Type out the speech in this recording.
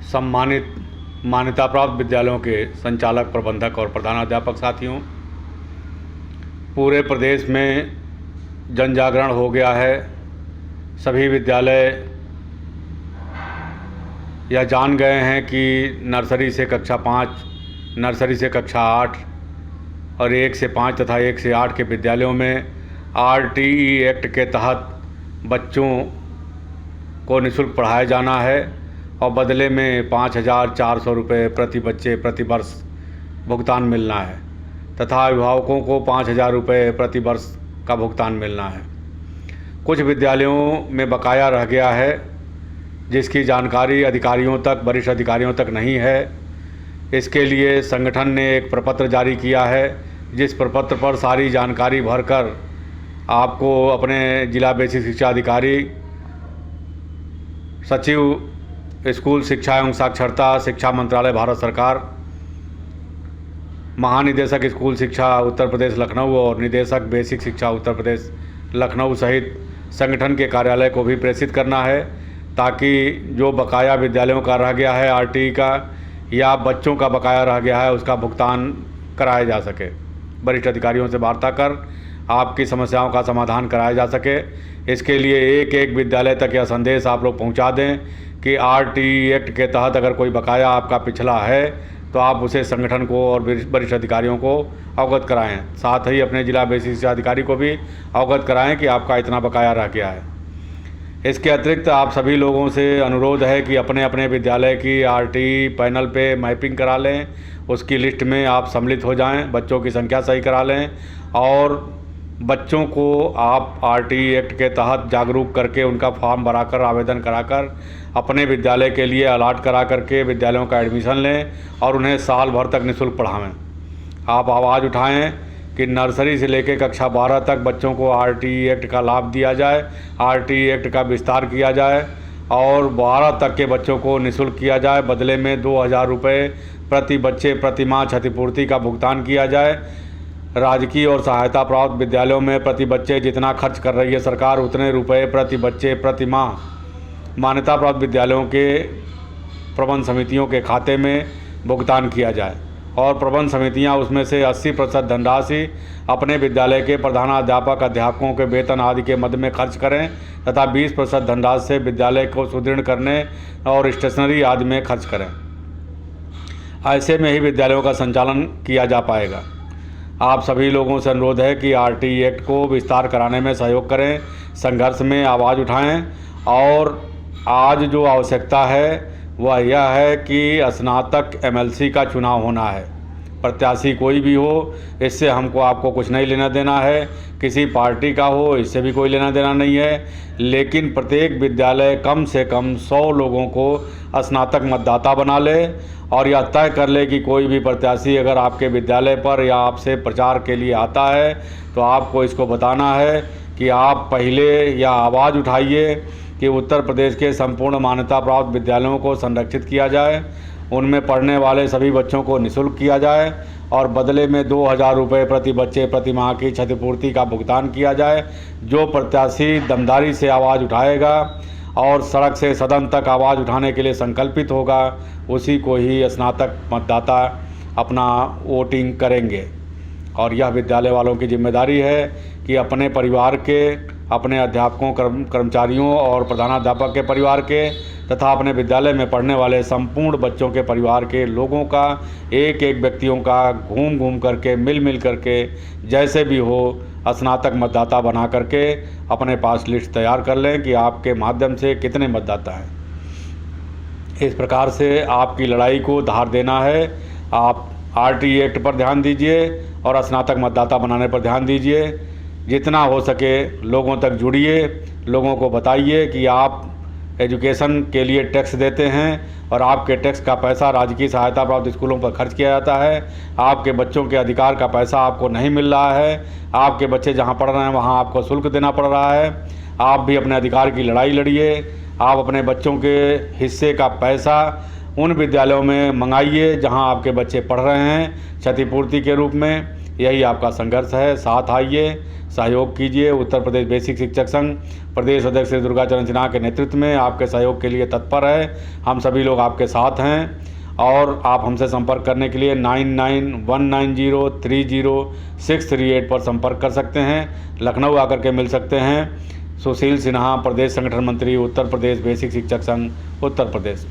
सम्मानित मान्यता प्राप्त विद्यालयों के संचालक, प्रबंधक और प्रधानाध्यापक साथियों, पूरे प्रदेश में जन जागरण हो गया है। सभी विद्यालय यह जान गए हैं कि नर्सरी से कक्षा 5, नर्सरी से कक्षा 8 और 1 से 5 तथा 1 से 8 के विद्यालयों में RTE एक्ट के तहत बच्चों को निःशुल्क पढ़ाया जाना है और बदले में 5,400 रुपये प्रति बच्चे प्रति वर्ष भुगतान मिलना है तथा अभिभावकों को 5,000 रुपये प्रति वर्ष का भुगतान मिलना है। कुछ विद्यालयों में बकाया रह गया है जिसकी जानकारी अधिकारियों तक, वरिष्ठ अधिकारियों तक नहीं है। इसके लिए संगठन ने एक प्रपत्र जारी किया है, जिस प्रपत्र पर सारी जानकारी भरकर आपको अपने जिला बेसिक शिक्षा अधिकारी, सचिव स्कूल शिक्षा एवं साक्षरता, शिक्षा मंत्रालय भारत सरकार, महानिदेशक स्कूल शिक्षा उत्तर प्रदेश लखनऊ और निदेशक बेसिक शिक्षा उत्तर प्रदेश लखनऊ सहित संगठन के कार्यालय को भी प्रेषित करना है, ताकि जो बकाया विद्यालयों का रह गया है RTE का या बच्चों का बकाया रह गया है उसका भुगतान कराया जा सके। वरिष्ठ अधिकारियों से वार्ता कर आपकी समस्याओं का समाधान कराया जा सके। इसके लिए एक एक विद्यालय तक यह संदेश आप लोग पहुंचा दें कि RTE एक्ट के तहत अगर कोई बकाया आपका पिछला है तो आप उसे संगठन को और वरिष्ठ अधिकारियों को अवगत कराएं। साथ ही अपने जिला बेसिक शिक्षा अधिकारी को भी अवगत कराएं कि आपका इतना बकाया रह गया है। इसके अतिरिक्त आप सभी लोगों से अनुरोध है कि अपने अपने विद्यालय की RTE पैनल पे मैपिंग करा लें, उसकी लिस्ट में आप सम्मिलित हो जाएं, बच्चों की संख्या सही करा लें और बच्चों को आप RTE एक्ट के तहत जागरूक करके उनका फॉर्म भराकर, आवेदन कराकर अपने विद्यालय के लिए अलाट करा करके विद्यालयों का एडमिशन लें और उन्हें साल भर तक निःशुल्क पढ़ावें। आप आवाज़ उठाएं कि नर्सरी से लेकर कक्षा 12 तक बच्चों को RTE एक्ट का लाभ दिया जाए, RTE एक्ट का विस्तार किया जाए और 12 तक के बच्चों को निःशुल्क किया जाए। बदले में 2,000 रुपये प्रति बच्चे प्रति माह क्षतिपूर्ति का भुगतान किया जाए। राजकीय और सहायता प्राप्त विद्यालयों में प्रति बच्चे जितना खर्च कर रही है सरकार, उतने रुपये प्रति बच्चे प्रति माह मान्यता प्राप्त विद्यालयों के प्रबंध समितियों के खाते में भुगतान किया जाए और प्रबंध समितियां उसमें से 80% धनराशि अपने विद्यालय के प्रधानाध्यापक, अध्यापकों के वेतन आदि के मद में खर्च करें तथा 20% धनराशि से विद्यालय को सुदृढ़ करने और स्टेशनरी आदि में खर्च करें। ऐसे में ही विद्यालयों का संचालन किया जा पाएगा। आप सभी लोगों से अनुरोध है कि RTE एक्ट को विस्तार कराने में सहयोग करें, संघर्ष में आवाज़ उठाएं और आज जो आवश्यकता है वह यह है कि स्नातक MLC का चुनाव होना है। प्रत्याशी कोई भी हो, इससे हमको आपको कुछ नहीं लेना देना है, किसी पार्टी का हो इससे भी कोई लेना देना नहीं है, लेकिन प्रत्येक विद्यालय कम से कम 100 लोगों को स्नातक मतदाता बना ले और यह तय कर ले कि कोई भी प्रत्याशी अगर आपके विद्यालय पर या आपसे प्रचार के लिए आता है तो आपको इसको बताना है कि आप पहले यह आवाज़ उठाइए कि उत्तर प्रदेश के संपूर्ण मान्यता प्राप्त विद्यालयों को संरक्षित किया जाए, उनमें पढ़ने वाले सभी बच्चों को निःशुल्क किया जाए और बदले में 2,000 रुपये प्रति बच्चे प्रति माह की क्षतिपूर्ति का भुगतान किया जाए। जो प्रत्याशी दमदारी से आवाज़ उठाएगा और सड़क से सदन तक आवाज़ उठाने के लिए संकल्पित होगा, उसी को ही स्नातक मतदाता अपना वोटिंग करेंगे। और यह विद्यालय वालों की जिम्मेदारी है कि अपने परिवार के, अपने अध्यापकों, कर्मचारियों और प्रधानाध्यापक के परिवार के तथा अपने विद्यालय में पढ़ने वाले संपूर्ण बच्चों के परिवार के लोगों का, एक एक व्यक्तियों का घूम घूम करके, मिल मिल करके, जैसे भी हो स्नातक मतदाता बना करके अपने पास लिस्ट तैयार कर लें कि आपके माध्यम से कितने मतदाता हैं। इस प्रकार से आपकी लड़ाई को धार देना है। आप RTE एक्ट पर ध्यान दीजिए और स्नातक मतदाता बनाने पर ध्यान दीजिए। जितना हो सके लोगों तक जुड़िए, लोगों को बताइए कि आप एजुकेशन के लिए टैक्स देते हैं और आपके टैक्स का पैसा राजकीय सहायता प्राप्त स्कूलों पर खर्च किया जाता है। आपके बच्चों के अधिकार का पैसा आपको नहीं मिल रहा है, आपके बच्चे जहां पढ़ रहे हैं वहां आपको शुल्क देना पड़ रहा है। आप भी अपने अधिकार की लड़ाई लड़िए। आप अपने बच्चों के हिस्से का पैसा उन विद्यालयों में मंगाइए जहां आपके बच्चे पढ़ रहे हैं क्षतिपूर्ति के रूप में। यही आपका संघर्ष है। साथ आइए, सहयोग कीजिए। उत्तर प्रदेश बेसिक शिक्षक संघ प्रदेश अध्यक्ष श्री दुर्गाचरण सिन्हा के नेतृत्व में आपके सहयोग के लिए तत्पर है। हम सभी लोग आपके साथ हैं और आप हमसे संपर्क करने के लिए 9919030638 पर संपर्क कर सकते हैं। लखनऊ आकर के मिल सकते हैं। सुशील सिन्हा, प्रदेश संगठन मंत्री, उत्तर प्रदेश बेसिक शिक्षक संघ, उत्तर प्रदेश।